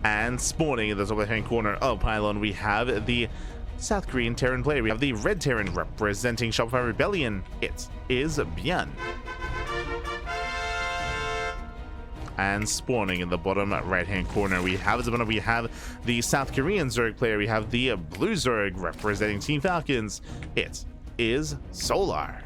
And spawning in the top left-hand corner of Pylon, we have the South Korean Terran player. We have the Red Terran representing Shopify Rebellion. It is ByuN. And spawning in the bottom right-hand corner, we have the South Korean Zerg player. We have the Blue Zerg representing Team Falcons. It is Solar.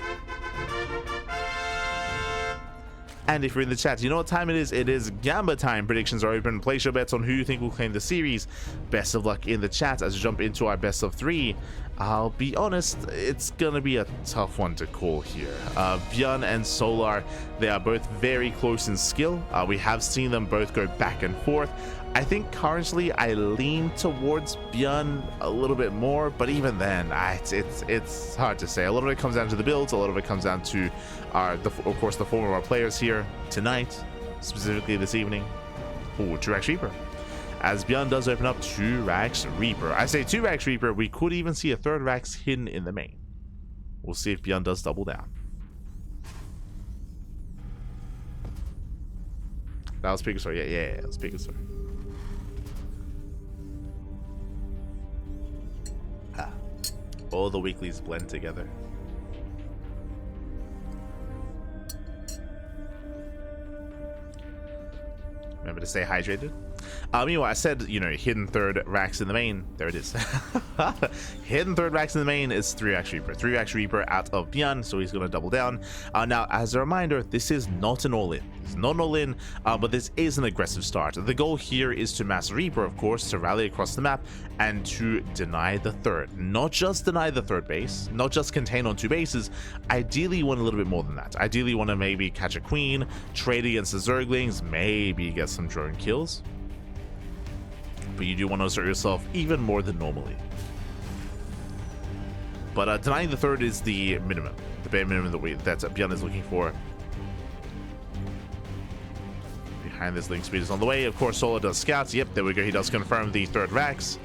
And if you're in the chat, you know what time it is? It is Gamba time. Predictions are open. Place your bets on who you think will claim the series. Best of luck in the chat as we jump into our best of 3. I'll be honest, it's gonna be a tough one to call here. ByuN and Solar, they are both very close in skill. We have seen them both go back and forth. I think currently I lean towards ByuN a little bit more, but even then, it's hard to say. A lot of it comes down to the builds. A lot of it comes down to, of course, the form of our players here tonight, specifically this evening. Ooh, 2-Rax Reaper. As ByuN does open up 2-Rax Reaper. I say 2-Rax Reaper, we could even see a 3rd Rax hidden in the main. We'll see if ByuN does double down. That was Pikasaur. Yeah, that was Pikasaur. All the weeklies blend together. Remember to stay hydrated. Meanwhile, I said, you know, hidden 3rd Rax in the main. There it is. Hidden 3rd Rax in the main is 3-Rax Reaper. 3-Rax Reaper out of ByuN, so he's going to double down. Now, as a reminder, this is not an all-in. It's not an all-in, but this is an aggressive start. The goal here is to mass Reaper, of course, to rally across the map and to deny the 3rd. Not just deny the 3rd base, not just contain on 2 bases. Ideally, you want a little bit more than that. Ideally, you want to maybe catch a queen, trade against the Zerglings, maybe get some drone kills. But you do want to assert yourself even more than normally. But denying the 3rd is the minimum, the bare minimum that ByuN is looking for. Behind this, Link Speed is on the way. Of course, Solar does scouts. Yep, there we go. He does confirm the 3rd Rax.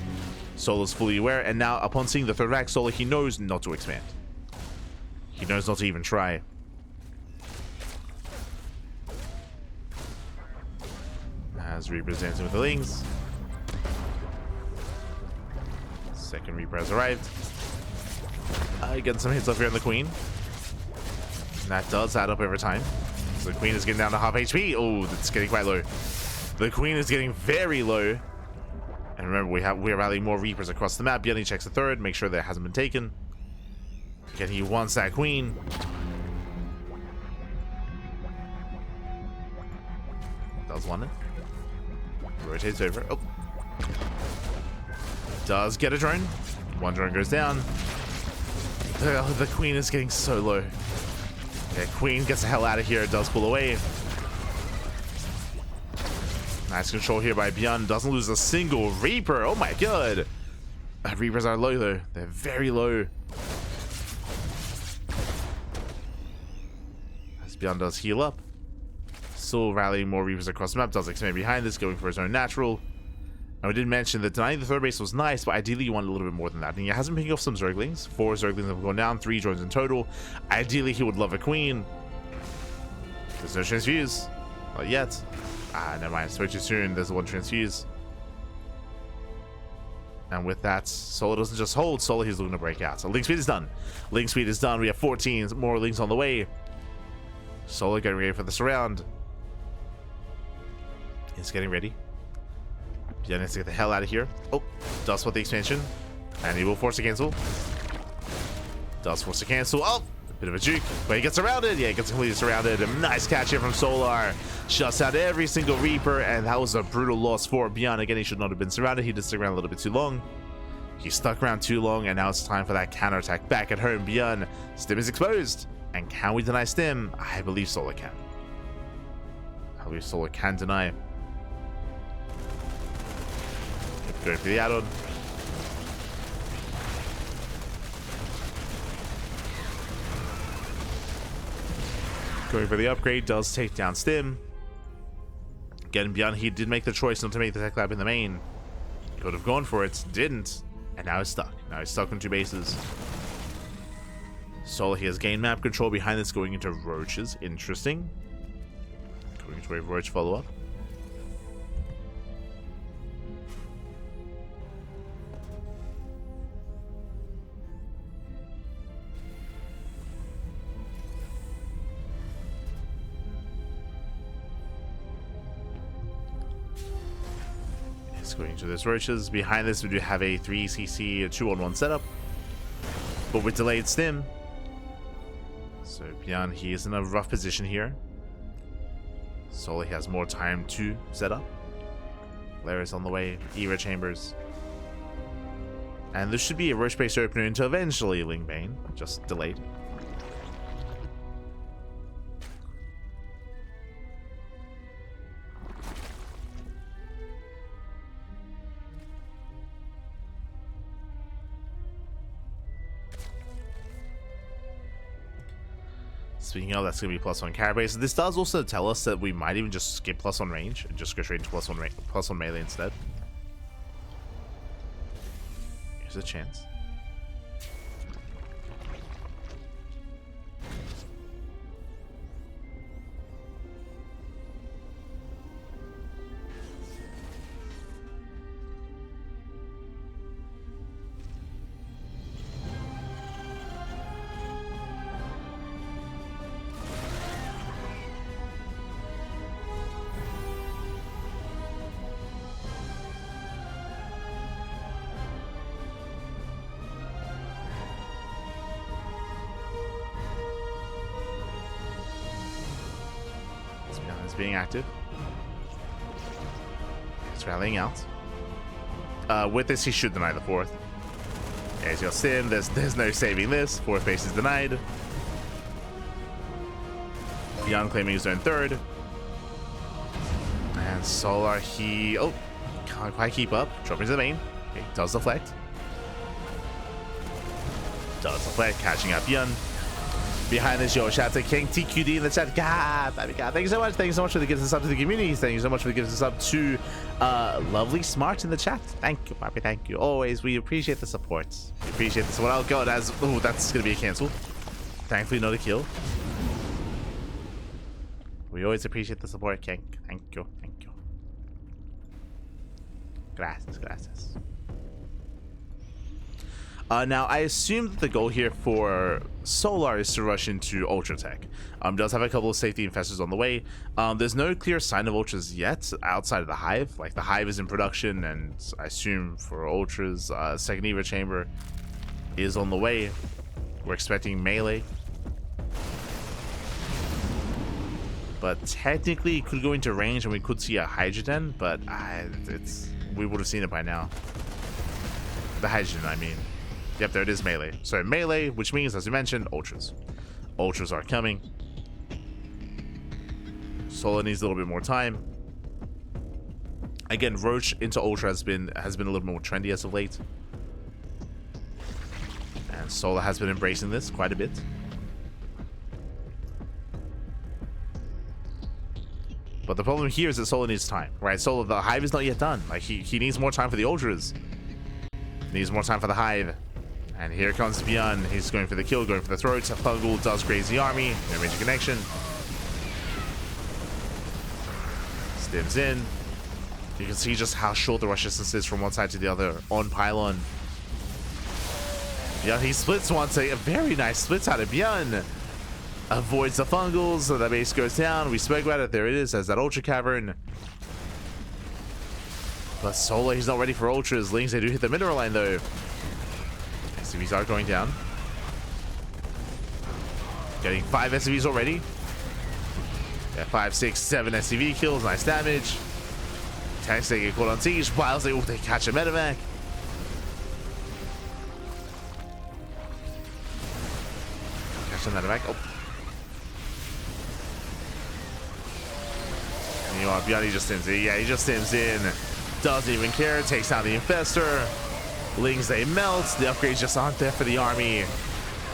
Solar's fully aware, and now upon seeing the 3rd Rax, Solar, he knows not to expand. He knows not to even try. As Reaper's dancing with the Lings. 2nd Reaper has arrived. Getting some hits off here on the Queen. And that does add up over time. So the Queen is getting down to half HP. Oh, that's getting quite low. The Queen is getting very low. And remember, we're rallying more Reapers across the map. ByuN checks the 3rd, make sure that it hasn't been taken. Again, he wants that Queen. Does want it. Rotates over. Oh. Does get a drone. 1 drone goes down. The Queen is getting so low. Okay, Queen gets the hell out of here. Does pull away. Nice control here by ByuN. Doesn't lose a single Reaper. Oh my god. Reapers are low though. They're very low. As ByuN does heal up. Still rallying more Reapers across the map. Does expand behind this, going for his own natural. Now, we did mention that denying the 3rd base was nice, but ideally you want a little bit more than that. And he hasn't picking off some Zerglings. 4 Zerglings have gone down, 3 drones in total. Ideally, he would love a Queen. There's no transfuse. Not yet. Never mind. It's way too soon. There's 1 transfuse. And with that, Solar doesn't just hold. Solar, he's looking to break out. So Link Speed is done. Link Speed is done. We have 14 more Links on the way. Solar getting ready for the surround. He's getting ready. ByuN needs to get the hell out of here. Oh, does want the expansion. And he will force a cancel. Does force a cancel. Oh, a bit of a juke. But he gets surrounded. Yeah, he gets completely surrounded. A nice catch here from Solar. Shuts out every single Reaper. And that was a brutal loss for ByuN. Again, he should not have been surrounded. He did stick around a little bit too long. He stuck around too long. And now it's time for that counterattack back at home. ByuN. Stim is exposed. And can we deny Stim? I believe Solar can. I believe Solar can deny. Going for the add-on. Going for the upgrade. Does take down Stim. Again, ByuN, he did make the choice not to make the tech lab in the main. Could have gone for it. Didn't. And now he's stuck. Now he's stuck on 2 bases. Solar, he has gained map control behind this, going into Roaches. Interesting. 20 to 20 Roach follow-up. 20 Let's go into those roaches. Behind this, we do have a 3cc 2-on-1 setup, but with delayed stim. So ByuN, he is in a rough position here. Solar, he has more time to set up. Laris on the way, Era Chambers. And this should be a roach-based opener into eventually Lingbane, just delayed. Speaking of, that's going to be +1 carry base. This does also tell us that we might even just skip +1 range and just go straight into +1 melee instead. Here's a chance. Being active. It's rallying out. With this, he should deny the 4th. There's your sim. There's no saving this. 4th base is denied. ByuN claiming his own 3rd. And Solar, he can't quite keep up. Dropping to the main. Okay, does deflect. Catching up ByuN. Behind this, yo, shout out to King TQD in the chat. God, thank you so much. Thank you so much for the gifts and sub to the community. Thank you so much for the gifts and sub to Lovely Smart in the chat. Thank you, Bobby. Thank you. Always, we appreciate the support. We appreciate this. What I'll go as. Oh, that's going to be a cancel. Thankfully, not a kill. We always appreciate the support, King. Thank you. Thank you. Gracias. Now, I assume that the goal here for Solar is to rush into Ultra Tech. Does have a couple of safety infestors on the way. There's no clear sign of Ultras yet outside of the Hive. Like, the Hive is in production, and I assume for Ultras, second Eva Chamber is on the way. We're expecting melee. But technically, it could go into range, and we could see a Hydrogen, but we would have seen it by now. The Hydrogen, I mean. Yep, there it is, melee. So melee, which means, as we mentioned, Ultras. Ultras are coming. Solar needs a little bit more time. Again, Roach into Ultra has been a little more trendy as of late. And Solar has been embracing this quite a bit. But the problem here is that Solar needs time, right? Solar, the Hive is not yet done. Like, he needs more time for the Ultras. Needs more time for the Hive. And here comes ByuN. He's going for the kill, going for the throats. Fungal does graze the army. No major connection. Stims in. You can see just how short the rush distance is from one side to the other on Pylon. ByuN, he splits once. A very nice splits out of ByuN. Avoids the Fungals. So the base goes down. We spoke about it. There it is as that Ultra Cavern. But Solar, he's not ready for Ultras. Lings, they do hit the mineral line though. SCVs are going down. Getting 5 SCVs already. Yeah, 5, 6, 7 SCV kills. Nice damage. Tanks, they get caught on siege. Piles, they catch a medevac. Catch a medevac. Oh. And you know what? ByuN, he just stims in. Yeah, he just stims in. Doesn't even care. Takes down the Infestor. Lings, they melt. The upgrades just aren't there for the army.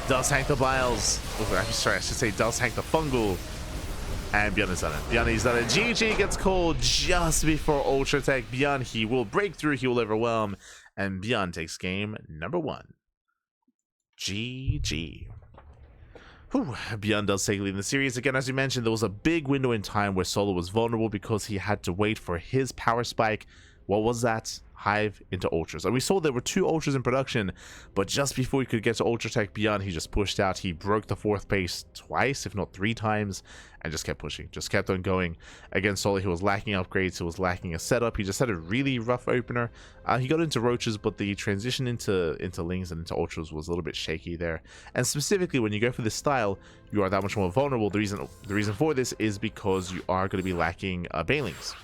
Does tank the Biles. Oh, I'm sorry, I should say does tank the Fungal. And ByuN is done it. ByuN is done it. GG gets called just before Ultra Tech. ByuN, he will break through. He will overwhelm. And ByuN takes game number 1. GG. Whew. ByuN does take lead in the series. Again, as you mentioned, there was a big window in time where Solar was vulnerable because he had to wait for his power spike What was that? Hive into ultras. And we saw there were 2 ultras in production, but just before he could get to ultra tech ByuN, he just pushed out. He broke the 4th base twice, if not 3 times, and just kept pushing, just kept on going. Against Solar, he was lacking upgrades, he was lacking a setup, he just had a really rough opener. He got into roaches, but the transition into lings and into ultras was a little bit shaky there. And specifically, when you go for this style, you are that much more vulnerable. The reason for this is because you are going to be lacking banelings.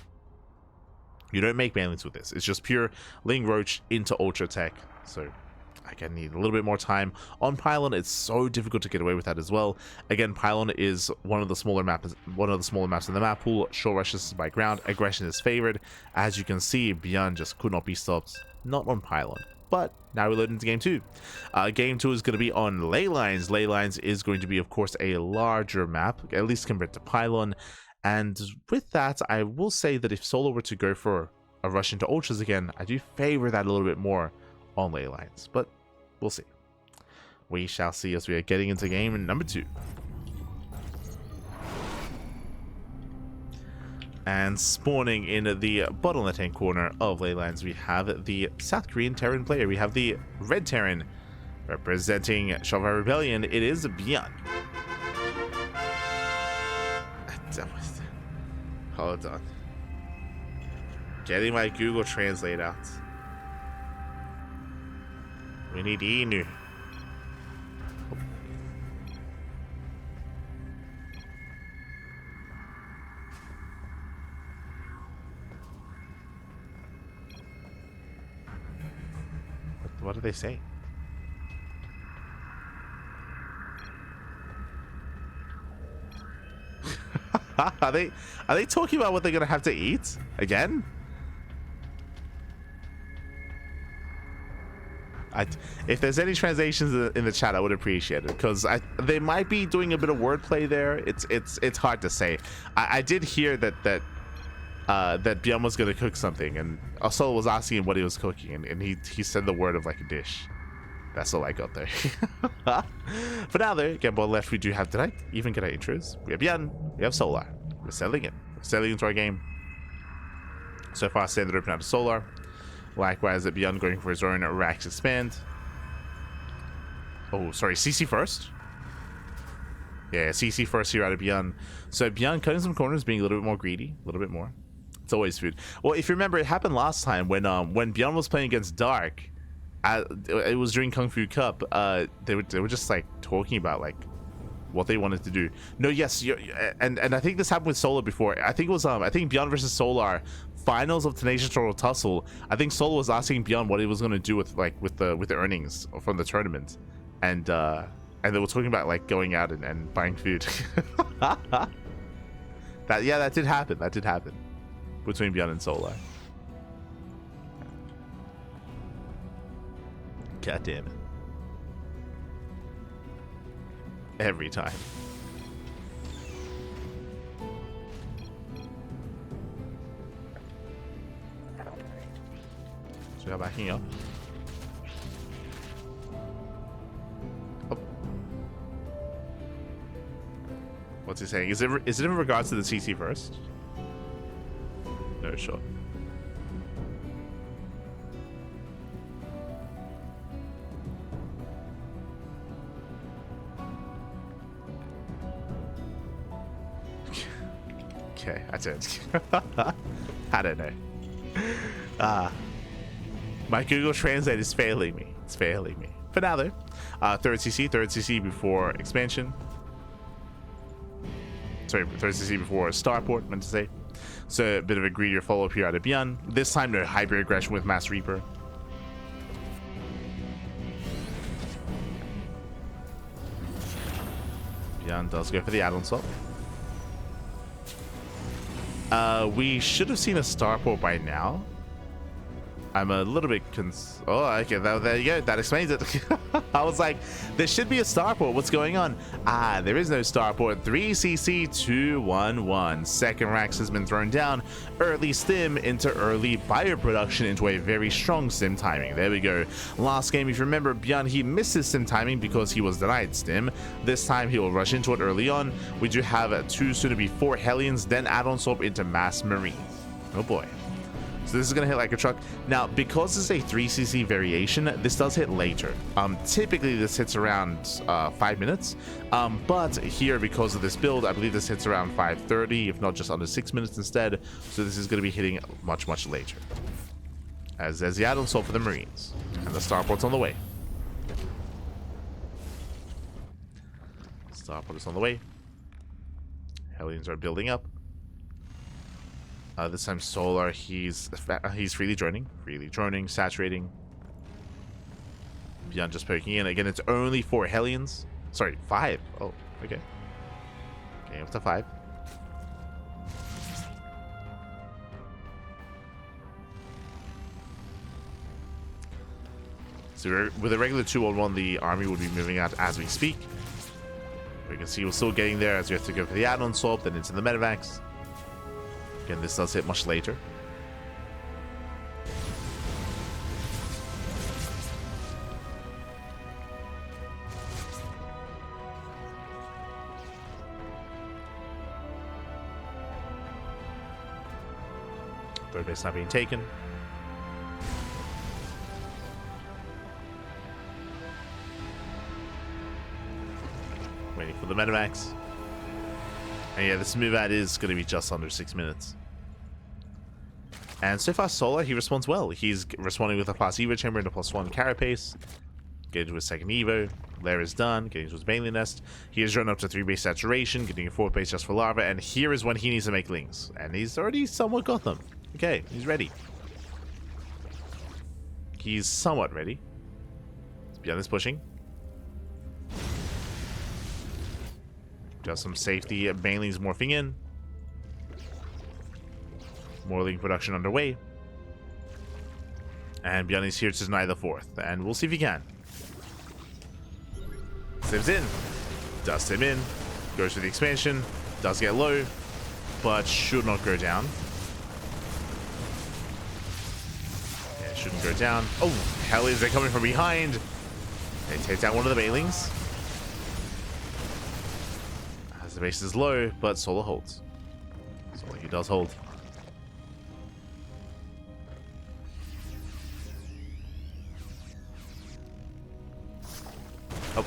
You don't make banelings with this. It's just pure ling roach into ultra tech. So again, need a little bit more time on pylon. It's so difficult to get away with that as well. Again, pylon is one of the smaller maps in the map pool. Short rushes by ground. Aggression is favored. As you can see, ByuN just could not be stopped. Not on pylon. But now we're loading into game 2. Game 2 is going to be on ley lines. Ley lines is going to be, of course, a larger map, at least compared to pylon. And with that, I will say that if Solo were to go for a rush into ultras again, I do favor that a little bit more on ley lines, but we'll see. We shall see as we are getting into game number 2. And spawning in the bottom left-hand corner of ley lines, we have the South Korean Terran player. We have the Red Terran representing Shanghai Rebellion. It is ByuN. Hold on. Getting my Google Translate out. We need Inu. What do they say? Are they talking about what they're gonna have to eat again? If there's any translations in the chat, I would appreciate it, because they might be doing a bit of wordplay there. It's hard to say. I did hear that ByuN was gonna cook something, and Asol was asking him what he was cooking, and he said the word of like a dish. That's all I got there. For now, though, again, bottom left, we do have, did I even get our intros? We have ByuN, we have Solar. We're settling in. We're settling into our game. So far, standard open out of Solar. Likewise, at ByuN going for his own Rax Expand. Oh, sorry, CC first? Yeah, CC first here out of ByuN. So ByuN cutting some corners, being a little bit more greedy, a little bit more. It's always food. Well, if you remember, it happened last time when ByuN was playing against Dark. It was during Kung Fu Cup. They were just like talking about like what they wanted to do. No, yes, and I think this happened with Solar before. I think it was I think ByuN versus Solar finals of Tenacious Total Tussle. I think Solar was asking ByuN what he was going to do with the earnings from the tournament, and they were talking about like going out and buying food. that did happen. That did happen between ByuN and Solar. God damn it. Every time. So we are backing up. Oh. What's he saying? Is it in regards to the CC first? No, sure. Okay, that's it. I don't know. My Google Translate is failing me. It's failing me. But now though, third CC before expansion. Sorry, third CC before starport, meant to say. So a bit of a greedier follow-up here out of ByuN. This time no hybrid aggression with Mass Reaper. ByuN does go for the add-on swap. We should have seen a starport by now. I'm a little bit oh, okay, there you go. That explains it. I was like, there should be a starport. What's going on? There is no starport. 3cc 211. Second Rax has been thrown down. Early stim into early bioproduction into a very strong stim timing. There we go. Last game, if you remember, ByuN, he missed his stim timing because he was denied stim. This time, he will rush into it early on. We do have 2, soon to be 4 Hellions, then add-on swap into Mass Marines. Oh boy. So this is going to hit like a truck. Now, because it's a 3cc variation, this does hit later. Typically, this hits around 5 minutes. But here, because of this build, I believe this hits around 5:30, if not just under 6 minutes instead. So this is going to be hitting much, much later. As there's the add-on sold for the Marines. And the starport's on the way. Starport is on the way. Hellions are building up. This time Solar, he's freely droning, saturating. ByuN just poking in. Again, it's only 4 Hellions. Sorry, 5. Oh, okay. Okay, up to 5. So with a regular 2-on-1, the army would be moving out as we speak. We can see we're still getting there as we have to go for the add-on swap, then into the medevacs. Again, this does hit much later. Third base not being taken. Waiting for the medevacs. And yeah, this move out is going to be just under 6 minutes. And so far, Solar, he responds well. He's responding with a plus Evo chamber and a +1 carapace. Getting to his second Evo. Lair is done. Getting to his Baneling Nest. He has run up to 3 base saturation. Getting a 4th base just for lava. And here is when he needs to make lings. And he's already somewhat got them. Okay, he's ready. He's somewhat ready. ByuN is pushing. Just some safety. Baneling's morphing in. More ling production underway. And ByuN is here to deny the 4th. And we'll see if he can. Sims in. Does sim in. Goes for the expansion. Does get low. But should not go down. Yeah, shouldn't go down. Oh, hell is they coming from behind. They take down one of the Banelings. As the base is low, but Solar holds. Solar, he does hold. Oh.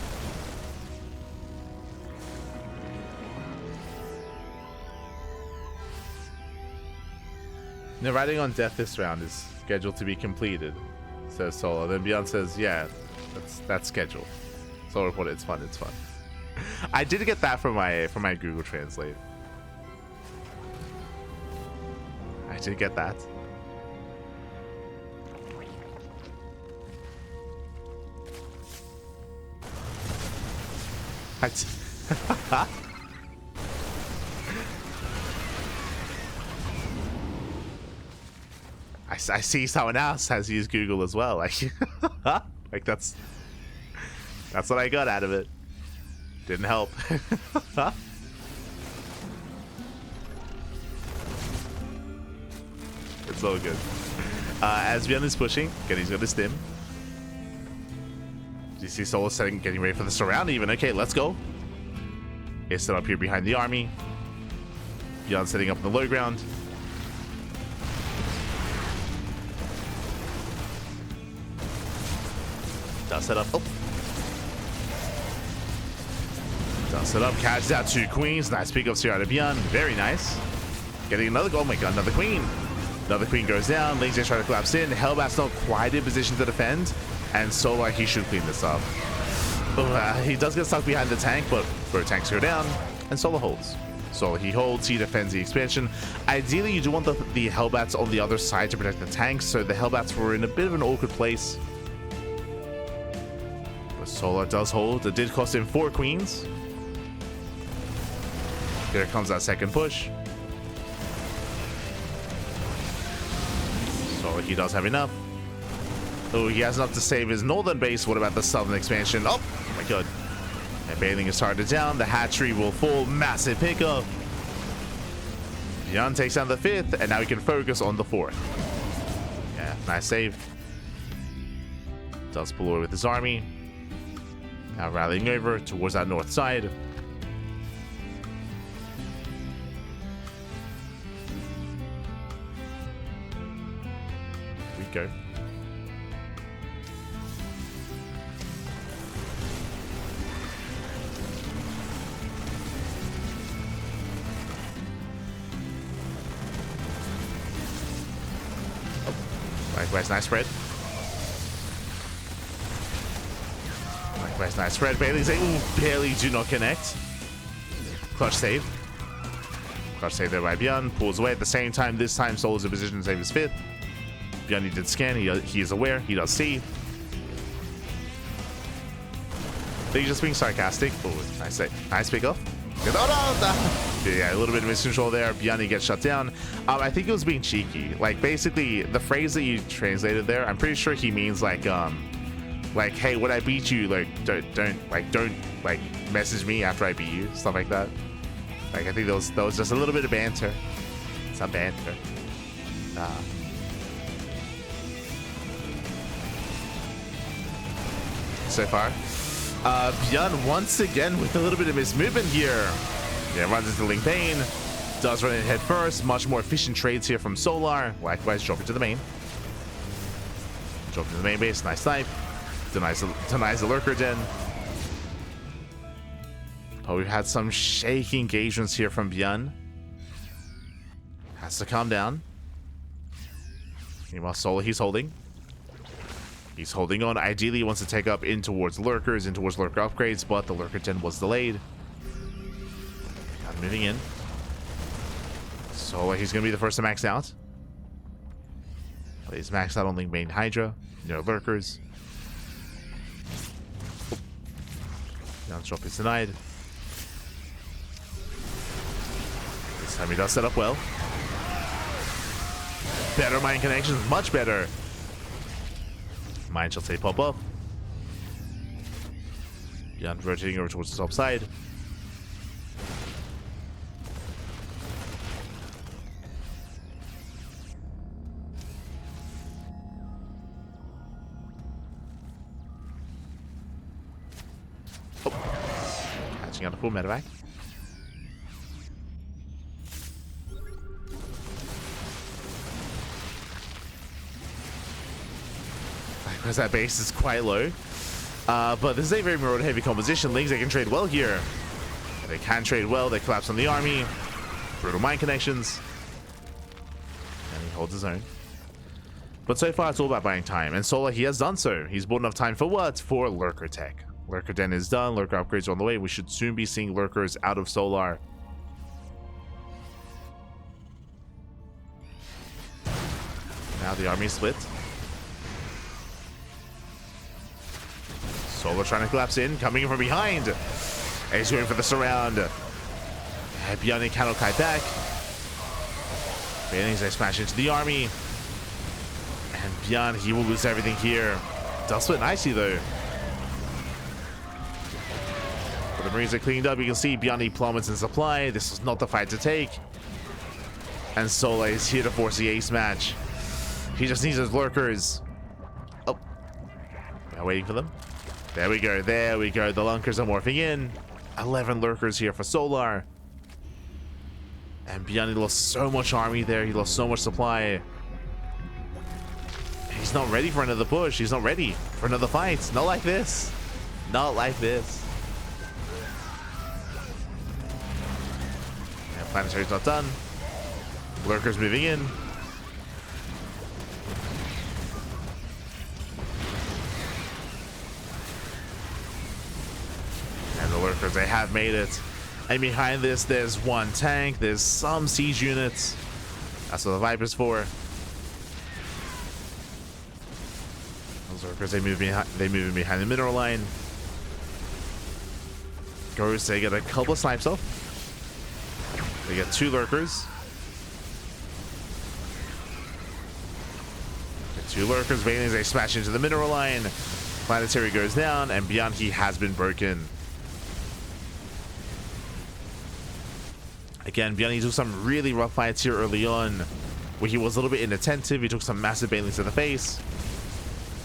The riding on death this round is scheduled to be completed, says Solar. Then ByuN says, yeah, that's scheduled. Solar reported, it's fun, it's fun. I did get that from my Google Translate. I did get that. I see someone else has used Google as well. Like that's what I got out of it. Didn't help. It's all good. As ByuN is pushing, again, he's got his stim. You see Solar setting, getting ready for the surround even. Okay, let's go. He's set up here behind the army. ByuN setting up in the low ground. Does set up. Oh. Does set up. Catches out 2 queens. Nice pickups here out of ByuN. Very nice. Getting another goal. Oh my god, another queen. Another queen goes down. Lings trying to collapse in. Hellbat's not quite in position to defend. And Solar, he should clean this up. He does get stuck behind the tank, but both tanks go down. And Solar holds. Solar, he holds. He defends the expansion. Ideally, you do want the Hellbats on the other side to protect the tanks. So the Hellbats were in a bit of an awkward place. But Solar does hold. It did cost him 4 queens. Here comes that second push. So he does have enough. Oh, he has enough to save his northern base. What about the southern expansion? Oh my god. And Baneling is targeted down. The hatchery will fall. Massive pickup. ByuN takes down the 5th, and now he can focus on the 4th. Yeah, nice save. Does pull away with his army. Now rallying over towards that north side. go. Likewise, nice spread. Likewise, nice spread. Bailey's barely do not connect. Clutch save. Clutch save there by ByuN. Pulls away at the same time. This time, Solar's in position to save his fifth. ByuN, he did scan. He is aware. He does see. I think he's just being sarcastic. Oh, nice save. Nice pick off. Oh, no, no. Yeah, a little bit of miscontrol there. ByuN, he gets shut down. I think it was being cheeky. Like, basically, the phrase that you translated there, I'm pretty sure he means like, hey, when I beat you, like, don't message me after I beat you, stuff like that. Like, I think that was just a little bit of banter. Some banter. So far, ByuN once again with a little bit of mismovement here. Yeah, runs into Link Bane, does run in head first. Much more efficient trades here from Solar. Likewise, drop into the main. Drop into the main base. Nice snipe. Denies the lurker den. Oh, we've had some shaky engagements here from ByuN. Has to calm down. Meanwhile, Solar, he's holding. He's holding on. Ideally, he wants to take up in towards lurkers, in towards lurker upgrades, but the lurker den was delayed. Moving in. So he's going to be the first to max out. He's maxed out on Link Bane Hydra. No lurkers. Down drop is denied. This time he does set up well. Better mine connections, much better. Mine shall say pop up. ByuN rotating over towards the top side. Catching out a full medevac. Because that base is quite low. But this is a very marauder heavy composition. Lings, they can trade well here. They can trade well. They collapse on the army. Brutal mine connections. And he holds his own. But so far, it's all about buying time. And Solar, he has done so. He's bought enough time for what? For lurker tech. Lurker den is done. Lurker upgrades are on the way. We should soon be seeing lurkers out of Solar. Now the army is split. Solar trying to collapse in, coming in from behind. And he's going for the surround. ByuN cannot kite back. Bailings, they smash into the army. And ByuN, he will lose everything here. Does split nicely though. But the Marines are cleaned up. You can see ByuN plummets in supply. This is not the fight to take. And Solar is here to force the ace match. He just needs his lurkers. Oh. Now waiting for them. There we go. There we go. The lunkers are morphing in. 11 lurkers here for Solar. And ByuN, he lost so much army there. He lost so much supply. He's not ready for another push. He's not ready for another fight. Not like this. Not like this. And Planetary's not done. Lurkers moving in. And the lurkers, they have made it. And behind this, there's one tank. There's some siege units. That's what the Viper's for. Those lurkers, they move in behind the mineral line. Ghosts, they get a couple of snipes off. They get 2 lurkers. Get 2 lurkers. Bailings, they smash into the mineral line. Planetary goes down, and ByuN, he has been broken. Again, ByuN, he took some really rough fights here early on, where he was a little bit inattentive. He took some massive bailings to the face.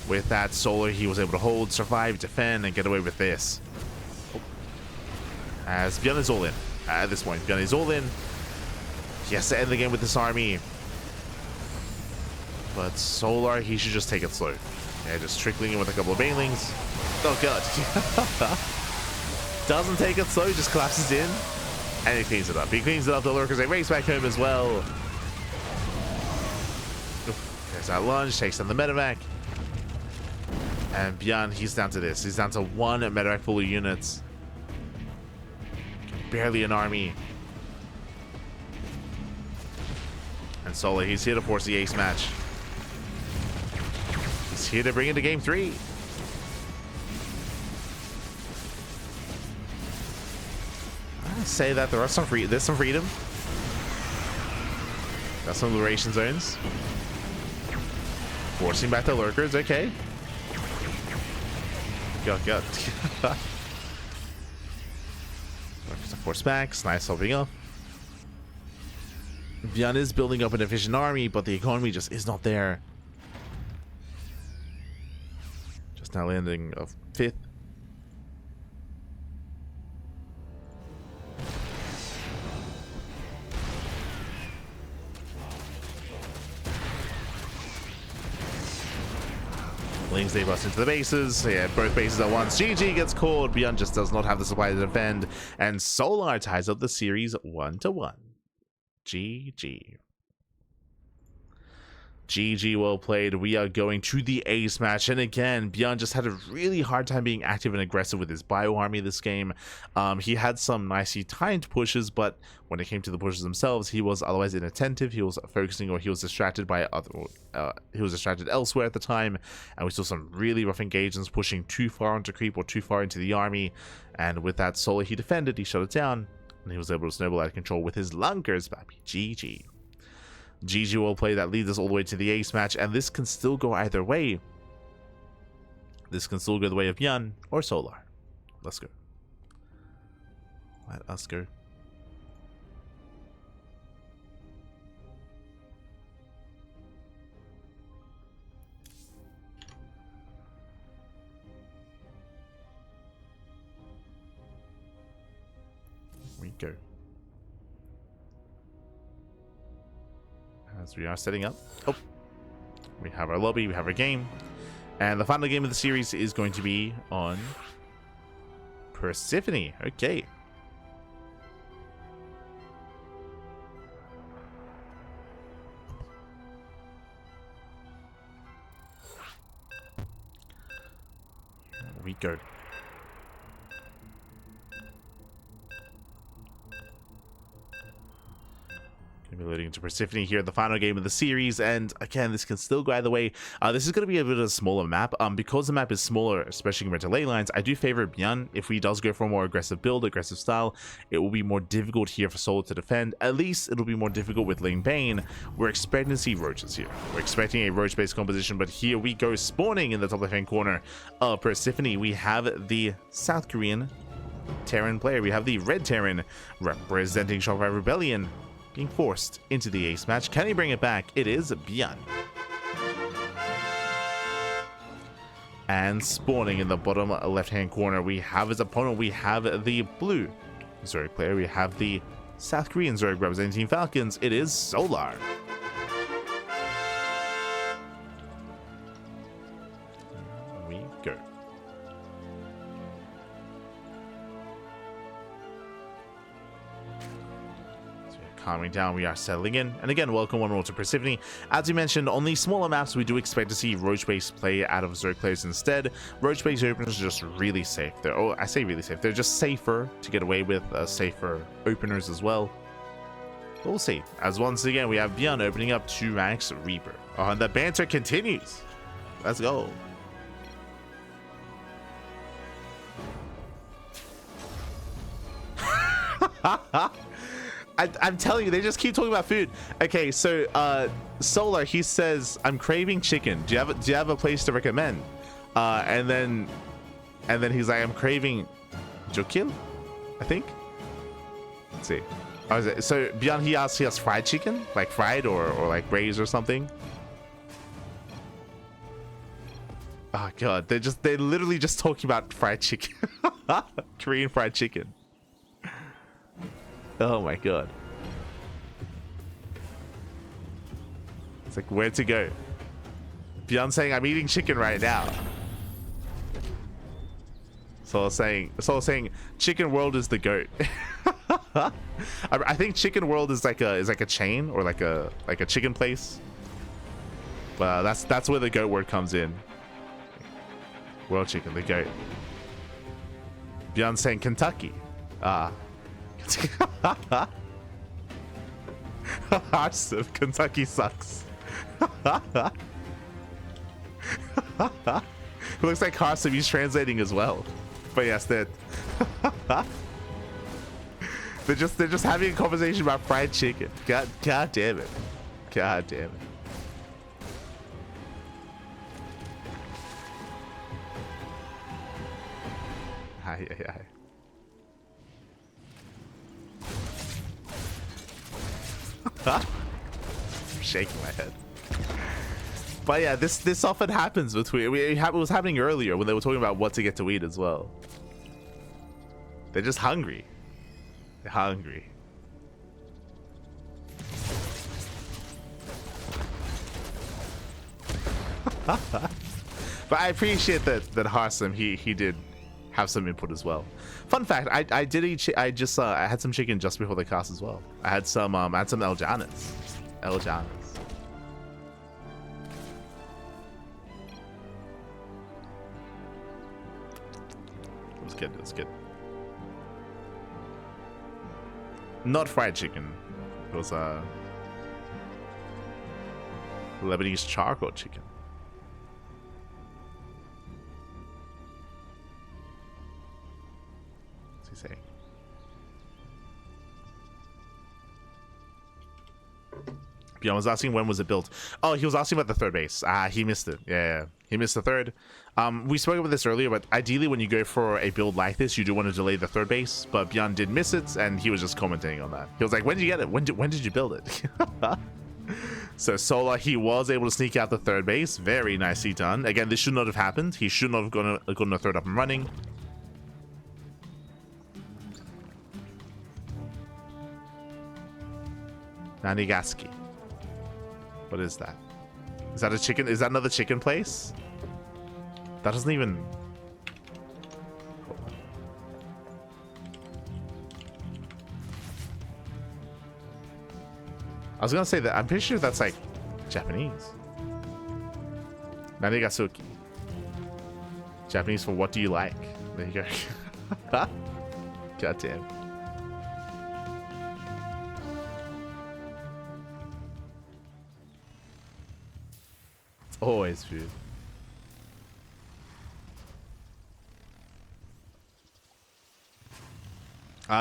With that Solar, he was able to hold, survive, defend, and get away with this. As ByuN is all in. At this point, ByuN is all in. He has to end the game with this army. But Solar, he should just take it slow. Yeah, just trickling in with a couple of banelings. Oh god. Doesn't take it slow, just collapses in. And he cleans it up. He cleans it up. The lurkers, they race back home as well. There's that lunge, takes down the medevac. And ByuN, he's down to this. He's down to one medevac full of units. Barely an army. And Solar, he's here to force the ace match. He's here to bring it to game 3. I say that there are there's some freedom. Got some liberation zones. Forcing back the lurkers, okay. God. Lurkers are forced back, nice helping up. ByuN is building up an efficient army, but the economy just is not there. Just now landing of 5th. Lings, they bust into the bases. Yeah, both bases at once. GG gets called. ByuN just does not have the supply to defend. And Solar ties up the series 1-1. GG. GG, well played. We are going to the ace match, and again, ByuN just had a really hard time being active and aggressive with his bio army this game. He had some nicely timed pushes, but when it came to the pushes themselves, he was otherwise inattentive. He was focusing, or he was distracted by other. He was distracted elsewhere at the time, and we saw some really rough engagements, pushing too far into creep or too far into the army. And with that Solar, he defended, he shut it down, and he was able to snowball out of control with his lunkers, baby. GG. GG, will play. That leads us all the way to the ace match, and this can still go either way. This can still go the way of ByuN or Solar. Let's go. Let us go. Here we go. As we are setting up. Oh, we have our lobby, we have our game, and the final game of the series is going to be on Persephone. Okay. Here we go. Gonna be loading into Persephone here, the final game of the series, and again, this can still go either way. This is going to be a bit of a smaller map. Because the map is smaller, especially compared to ley lines, I do favor ByuN. If he does go for a more aggressive build, aggressive style, it will be more difficult here for Solar to defend. At least it'll be more difficult with Lane Bane. We're expecting to see roaches here. We're expecting a roach-based composition, but here we go, spawning in the top left-hand corner of Persephone. We have the South Korean Terran player. We have the Red Terran representing Shopify Rebellion, being forced into the ace match. Can he bring it back? It is ByuN. And spawning in the bottom left-hand corner, we have his opponent. We have the blue Zerg player. We have the South Korean Zerg representing Team Falcons. It is Solar. Here we go. Calming down, we are settling in, and again, welcome one more to Persephone. As we mentioned, on these smaller maps, we do expect to see roach-based play out of Zerg players instead. Roach-based openers are just really safe. I say really safe. They're just safer to get away with, safer openers as well. But we'll see. As once again, we have ByuN opening up 2 ranks Reaper. And the banter continues. Let's go. I'm telling you, they just keep talking about food. Okay, so Solar, he says, I'm craving chicken. Do you have a place to recommend? And then he's like, I'm craving Jokil, I think. Let's see. Oh, is it? So ByuN, he has fried chicken, like fried or like braised or something. Oh god, they're literally just talking about fried chicken. Korean fried chicken. Oh my god. It's like, where to go? ByuN saying I'm eating chicken right now. Solo saying Chicken World is the GOAT. I think Chicken World is like a chain or like a chicken place. That's where the GOAT word comes in. World Chicken, the GOAT. ByuN saying Kentucky. Kentucky sucks. It looks like Carson, he's translating as well. But yes, they're just having a conversation about fried chicken. God damn it. God damn it. Hi. I'm shaking my head. But yeah, this often happens between. It was happening earlier when they were talking about what to get to eat as well. They're just hungry. They're hungry. But I appreciate that Harsam he did have some input as well. Fun fact: I did eat. I had some chicken just before the cast as well. I had some El Janis. El Janis. It was good. Not fried chicken. It was Lebanese charcoal chicken. What's he saying? ByuN was asking when was it built. Oh, he was asking about the third base. He missed it. Yeah, he missed the third. We spoke about this earlier, but ideally when you go for a build like this, you do want to delay the third base. But ByuN did miss it, and he was just commenting on that. He was like, "When did you get it? When did you build it?" So Solar, he was able to sneak out the third base. Very nicely done. Again, this should not have happened. He should not have gotten a third up and running. Nanigaski. What is that? Is that a chicken? Is that another chicken place? That doesn't even... I was gonna say that I'm pretty sure that's like Japanese. Nanigasuki. Japanese for what do you like? There you go. God damn. Always food.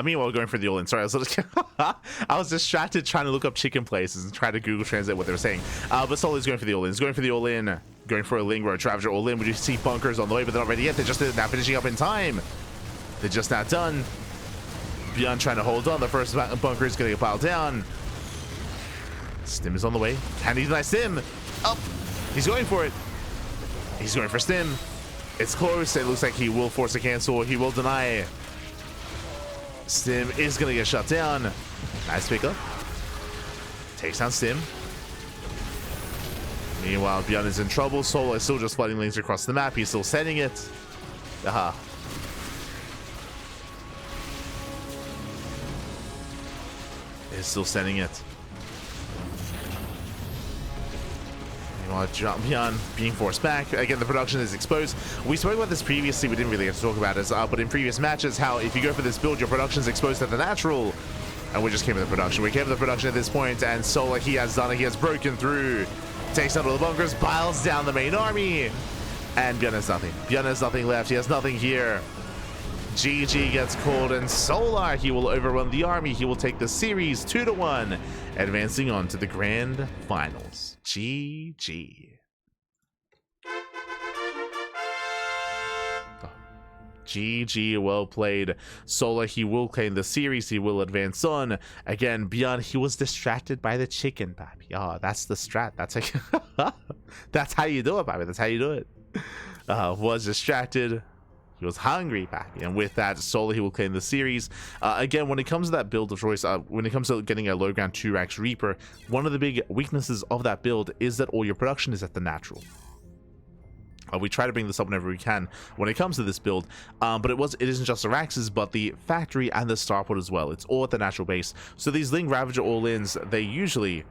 Meanwhile, going for the all-in. Sorry, I was distracted trying to look up chicken places and try to Google Translate what they were saying. But Solar's going for the all-in. He's going for the all-in. Going for a Lingro Travager all-in. Would you see bunkers on the way, but they're not ready yet. They're just now finishing up in time. They're just now done. ByuN trying to hold on. The first bunker is going to get piled down. Stim is on the way. Can he deny Stim? Oh, he's going for it. He's going for Stim. It's close. It looks like he will force a cancel. He will deny. Stim is going to get shut down. Nice pickup. Takes down Stim. Meanwhile, ByuN is in trouble. Solo is still just flooding lanes across the map. He's still sending it. Aha. He's still sending it. ByuN being forced back. Again, the production is exposed. We spoke about this previously. We didn't really have to talk about it, but in previous matches, how if you go for this build, your production is exposed to the natural. And we just came with the production. We came with the production at this point, and Solar, he has done it. He has broken through. Takes out all the bunkers, piles down the main army. And ByuN has nothing. ByuN has nothing left. He has nothing here. GG gets called, and Solar, he will overrun the army. He will take the series 2-1, advancing on to the grand finals. GG. Oh. GG, well played. Solar, he will claim the series. He will advance on. Again, ByuN, he was distracted by the chicken, papi. Oh, that's the strat. That's like that's how you do it, papi. That's how you do it. Was distracted. He was hungry, papi. And with that, Solar, he will claim the series. Again, when it comes to that build of choice, when it comes to getting a low ground 2-Rax Reaper, one of the big weaknesses of that build is that all your production is at the natural. We try to bring this up whenever we can when it comes to this build, but it isn't just the Raxes, but the factory and the starport as well. It's all at the natural base. So these Ling Ravager all-ins, they usually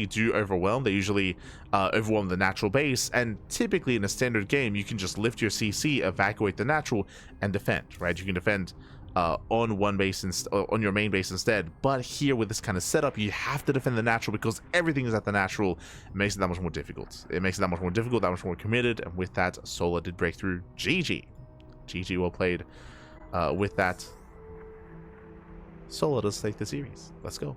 do overwhelm. They usually overwhelm the natural base, and typically in a standard game, you can just lift your CC, evacuate the natural, and defend. Right? You can defend on one base on your main base instead. But here with this kind of setup, you have to defend the natural because everything is at the natural. It makes it that much more difficult. It makes it that much more difficult, that much more committed. And with that, Solar did break through. GG, well played. With that, Solar does take the series. Let's go.